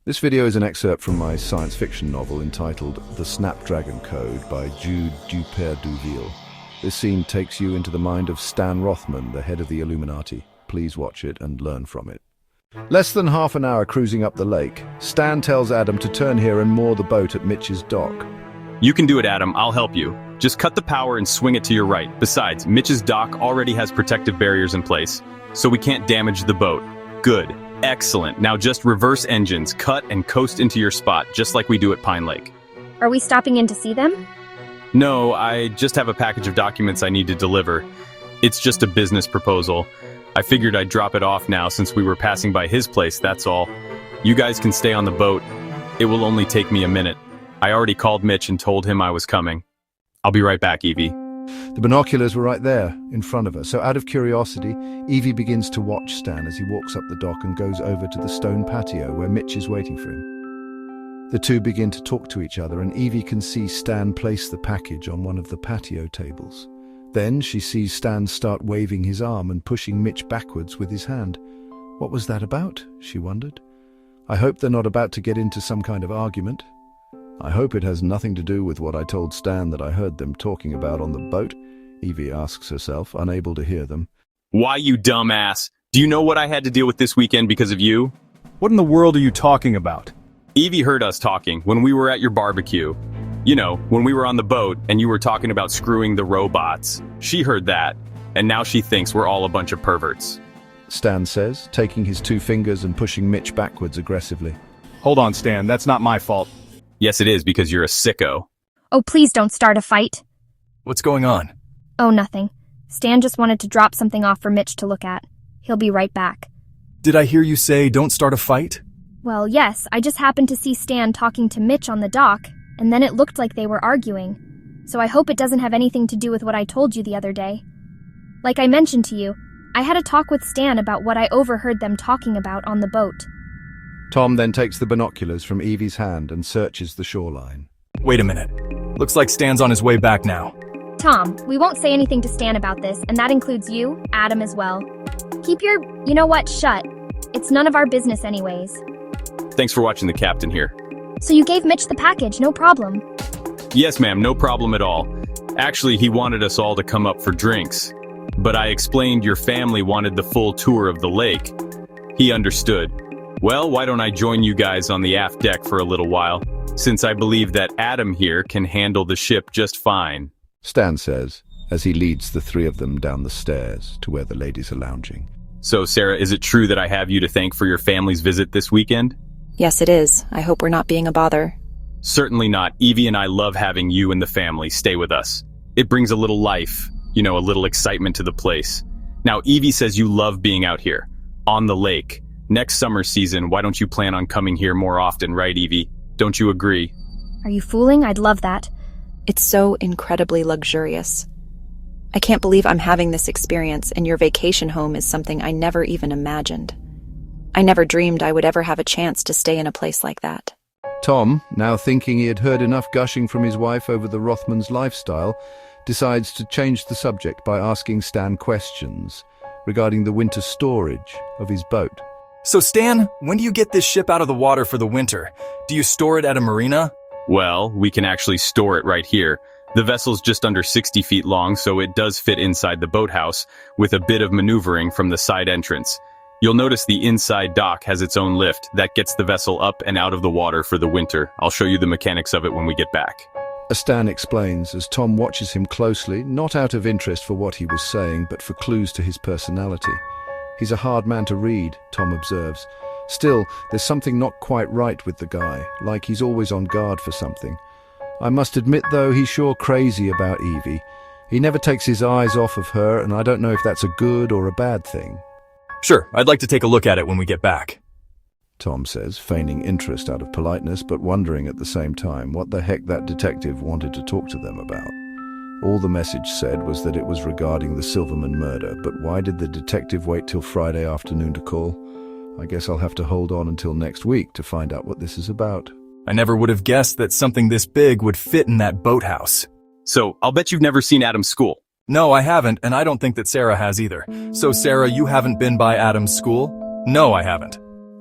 This video is an excerpt from my science fiction novel entitled The Snapdragon Code by Jude Dupert-Duville. This scene takes you into the mind of Stan Rothman, the head of the Illuminati. Please watch it and learn from it. Less than half an hour cruising up the lake, Stan tells Adam to turn here and moor the boat at Mitch's dock. You can do it, Adam. I'll help you. Just cut the power and swing it to your right. Besides, Mitch's dock already has protective barriers in place, so we can't damage the boat. Good. Excellent. Now just reverse engines, cut and coast into your spot, just like we do at Pine Lake. Are we stopping in to see them? No, I just have a package of documents I need to deliver. It's just a business proposal. I figured I'd drop it off now since we were passing by his place, that's all. You guys can stay on the boat. It will only take me a minute. I already called Mitch and told him I was coming. I'll be right back, Evie. The binoculars were right there, in front of her, so out of curiosity, Evie begins to watch Stan as he walks up the dock and goes over to the stone patio where Mitch is waiting for him. The two begin to talk to each other, and Evie can see Stan place the package on one of the patio tables. Then she sees Stan start waving his arm and pushing Mitch backwards with his hand. What was that about? She wondered. I hope they're not about to get into some kind of argument. I hope it has nothing to do with what I told Stan that I heard them talking about on the boat, Evie asks herself, unable to hear them. Why, you dumbass? Do you know what I had to deal with this weekend because of you? What in the world are you talking about? Evie heard us talking when we were at your barbecue. You know, when we were on the boat and you were talking about screwing the robots. She heard that, and now she thinks we're all a bunch of perverts. Stan says, taking his two fingers and pushing Mitch backwards aggressively. Hold on, Stan, that's not my fault. Yes, it is, because you're a sicko. Oh, please don't start a fight. What's going on? Oh, nothing. Stan just wanted to drop something off for Mitch to look at. He'll be right back. Did I hear you say don't start a fight? Well, yes, I just happened to see Stan talking to Mitch on the dock, and then it looked like they were arguing. So I hope it doesn't have anything to do with what I told you the other day. Like I mentioned to you, I had a talk with Stan about what I overheard them talking about on the boat. Tom then takes the binoculars from Evie's hand and searches the shoreline. Wait a minute. Looks like Stan's on his way back now. Tom, we won't say anything to Stan about this, and that includes you, Adam as well. Keep your, you know what, shut. It's none of our business anyways. Thanks for watching the captain here. So you gave Mitch the package, no problem. Yes, ma'am, no problem at all. Actually, he wanted us all to come up for drinks. But I explained your family wanted the full tour of the lake. He understood. Well, why don't I join you guys on the aft deck for a little while, since I believe that Adam here can handle the ship just fine. Stan says, as he leads the three of them down the stairs to where the ladies are lounging. So, Sarah, is it true that I have you to thank for your family's visit this weekend? Yes, it is. I hope we're not being a bother. Certainly not. Evie and I love having you and the family stay with us. It brings a little life, a little excitement to the place. Now, Evie says you love being out here, on the lake. Next summer season, why don't you plan on coming here more often, right, Evie? Don't you agree? Are you fooling? I'd love that. It's so incredibly luxurious. I can't believe I'm having this experience, and your vacation home is something I never even imagined. I never dreamed I would ever have a chance to stay in a place like that. Tom, now thinking he had heard enough gushing from his wife over the Rothmans' lifestyle, decides to change the subject by asking Stan questions regarding the winter storage of his boat. So Stan, when do you get this ship out of the water for the winter? Do you store it at a marina? Well, we can actually store it right here. The vessel's just under 60 feet long, so it does fit inside the boathouse, with a bit of maneuvering from the side entrance. You'll notice the inside dock has its own lift that gets the vessel up and out of the water for the winter. I'll show you the mechanics of it when we get back. Stan explains as Tom watches him closely, not out of interest for what he was saying, but for clues to his personality. He's a hard man to read, Tom observes. Still, there's something not quite right with the guy, like he's always on guard for something. I must admit, though, he's sure crazy about Evie. He never takes his eyes off of her, and I don't know if that's a good or a bad thing. Sure, I'd like to take a look at it when we get back. Tom says, feigning interest out of politeness, but wondering at the same time what the heck that detective wanted to talk to them about. All the message said was that it was regarding the Silverman murder, but why did the detective wait till Friday afternoon to call? I guess I'll have to hold on until next week to find out what this is about. I never would have guessed that something this big would fit in that boathouse. So, I'll bet you've never seen Adam's school. No, I haven't, and I don't think that Sarah has either. So, Sarah, you haven't been by Adam's school? No, I haven't.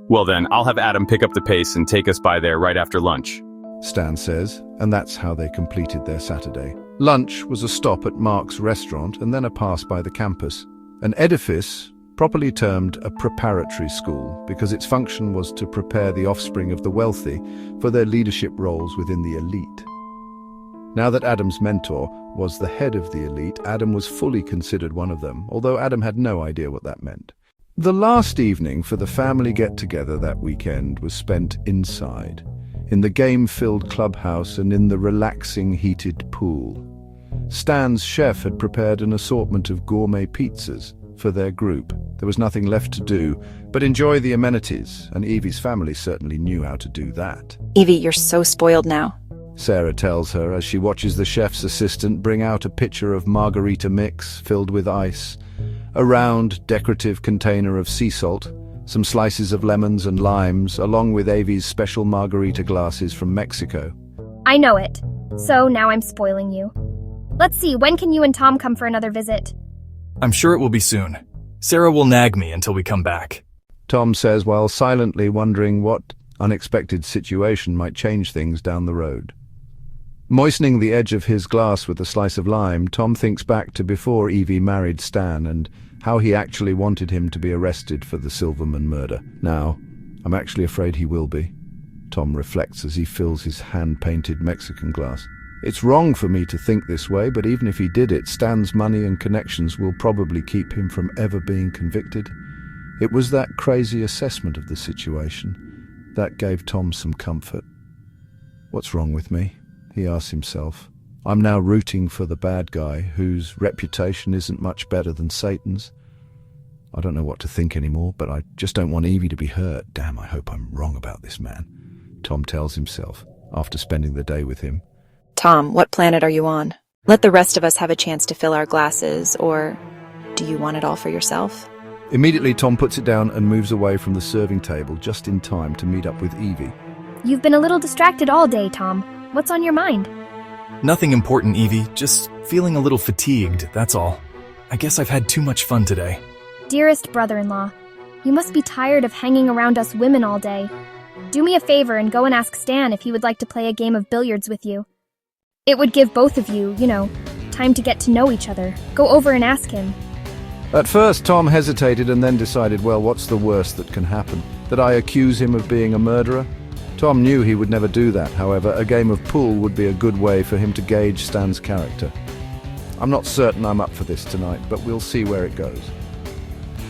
Well then, I'll have Adam pick up the pace and take us by there right after lunch. Stan says, and that's how they completed their Saturday. Lunch was a stop at Mark's restaurant and then a pass by the campus, an edifice properly termed a preparatory school because its function was to prepare the offspring of the wealthy for their leadership roles within the elite. Now that Adam's mentor was the head of the elite, Adam was fully considered one of them, although Adam had no idea what that meant. The last evening for the family get-together that weekend was spent inside, in the game-filled clubhouse and in the relaxing heated pool. Stan's chef had prepared an assortment of gourmet pizzas for their group. There was nothing left to do but enjoy the amenities, and Evie's family certainly knew how to do that. Evie, you're so spoiled now. Sarah tells her as she watches the chef's assistant bring out a pitcher of margarita mix filled with ice, a round, decorative container of sea salt, some slices of lemons and limes, along with Evie's special margarita glasses from Mexico. I know it. So now I'm spoiling you. Let's see, when can you and Tom come for another visit? I'm sure it will be soon. Sarah will nag me until we come back. Tom says while silently wondering what unexpected situation might change things down the road. Moistening the edge of his glass with a slice of lime, Tom thinks back to before Evie married Stan and how he actually wanted him to be arrested for the Silverman murder. Now, I'm actually afraid he will be. Tom reflects as he fills his hand-painted Mexican glass. It's wrong for me to think this way, but even if he did it, Stan's money and connections will probably keep him from ever being convicted. It was that crazy assessment of the situation that gave Tom some comfort. What's wrong with me? He asks himself. I'm now rooting for the bad guy, whose reputation isn't much better than Satan's. I don't know what to think anymore, but I just don't want Evie to be hurt. Damn, I hope I'm wrong about this man, Tom tells himself after spending the day with him. Tom, what planet are you on? Let the rest of us have a chance to fill our glasses, or do you want it all for yourself? Immediately, Tom puts it down and moves away from the serving table just in time to meet up with Evie. You've been a little distracted all day, Tom. What's on your mind? Nothing important, Evie. Just feeling a little fatigued, that's all. I guess I've had too much fun today. Dearest brother-in-law, you must be tired of hanging around us women all day. Do me a favor and go and ask Stan if he would like to play a game of billiards with you. It would give both of you, time to get to know each other. Go over and ask him. At first, Tom hesitated and then decided, well, what's the worst that can happen? That I accuse him of being a murderer? Tom knew he would never do that. However, a game of pool would be a good way for him to gauge Stan's character. I'm not certain I'm up for this tonight, but we'll see where it goes.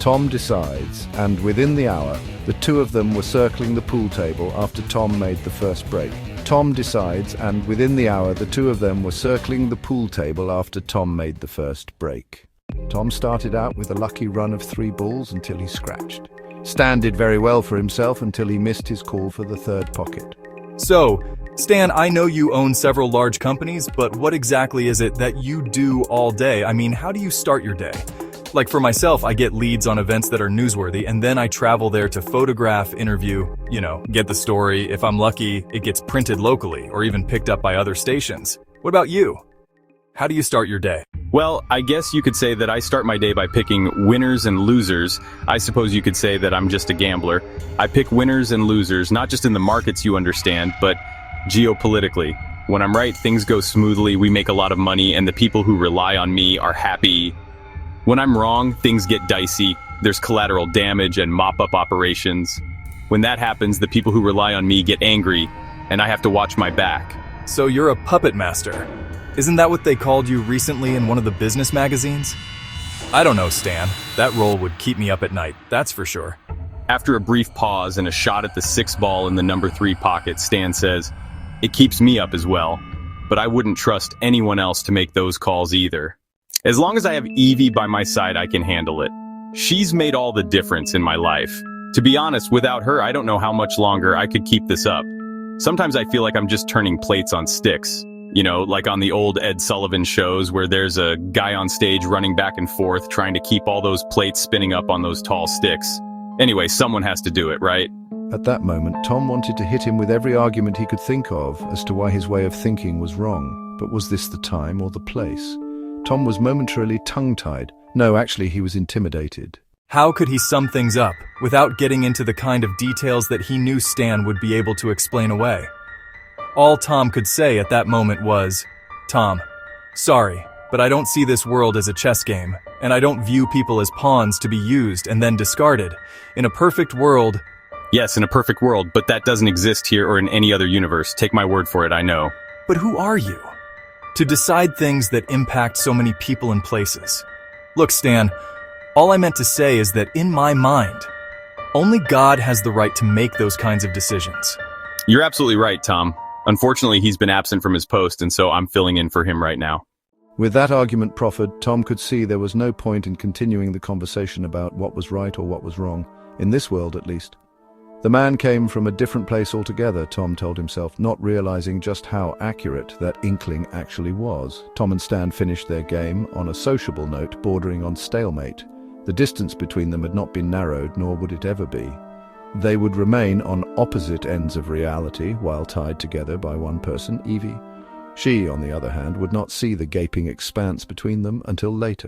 Tom decides, and within the hour, the two of them were circling the pool table after Tom made the first break. Tom decides, and within the hour, the two of them were circling the pool table after Tom made the first break. Tom started out with a lucky run of 3 balls until he scratched. Stan did very well for himself until he missed his call for the third pocket. So, Stan, I know you own several large companies, but what exactly is it that you do all day? I mean, how do you start your day? Like for myself, I get leads on events that are newsworthy, and then I travel there to photograph, interview, get the story. If I'm lucky, it gets printed locally or even picked up by other stations. What about you? How do you start your day? Well, I guess you could say that I start my day by picking winners and losers. I suppose you could say that I'm just a gambler. I pick winners and losers, not just in the markets, you understand, but geopolitically. When I'm right, things go smoothly, we make a lot of money, and the people who rely on me are happy. When I'm wrong, things get dicey. There's collateral damage and mop-up operations. When that happens, the people who rely on me get angry, and I have to watch my back. So you're a puppet master. Isn't that what they called you recently in one of the business magazines? I don't know, Stan. That role would keep me up at night, that's for sure. After a brief pause and a shot at the 6 ball in the number 3 pocket, Stan says, "It keeps me up as well, but I wouldn't trust anyone else to make those calls either. As long as I have Evie by my side, I can handle it. She's made all the difference in my life. To be honest, without her, I don't know how much longer I could keep this up. Sometimes I feel like I'm just turning plates on sticks. Like on the old Ed Sullivan shows where there's a guy on stage running back and forth trying to keep all those plates spinning up on those tall sticks. Anyway, someone has to do it, right?" At that moment, Tom wanted to hit him with every argument he could think of as to why his way of thinking was wrong. But was this the time or the place? Tom was momentarily tongue-tied. No, actually, he was intimidated. How could he sum things up without getting into the kind of details that he knew Stan would be able to explain away? All Tom could say at that moment was, "Tom, sorry, but I don't see this world as a chess game, and I don't view people as pawns to be used and then discarded. In a perfect world..." Yes, in a perfect world, but that doesn't exist here or in any other universe. Take my word for it, I know. But who are you to decide things that impact so many people and places? Look, Stan, all I meant to say is that in my mind, only God has the right to make those kinds of decisions. You're absolutely right, Tom. Unfortunately, he's been absent from his post, and so I'm filling in for him right now. With that argument proffered, Tom could see there was no point in continuing the conversation about what was right or what was wrong, in this world at least. The man came from a different place altogether, Tom told himself, not realizing just how accurate that inkling actually was. Tom and Stan finished their game on a sociable note bordering on stalemate. The distance between them had not been narrowed, nor would it ever be. They would remain on opposite ends of reality while tied together by one person, Evie. She, on the other hand, would not see the gaping expanse between them until later.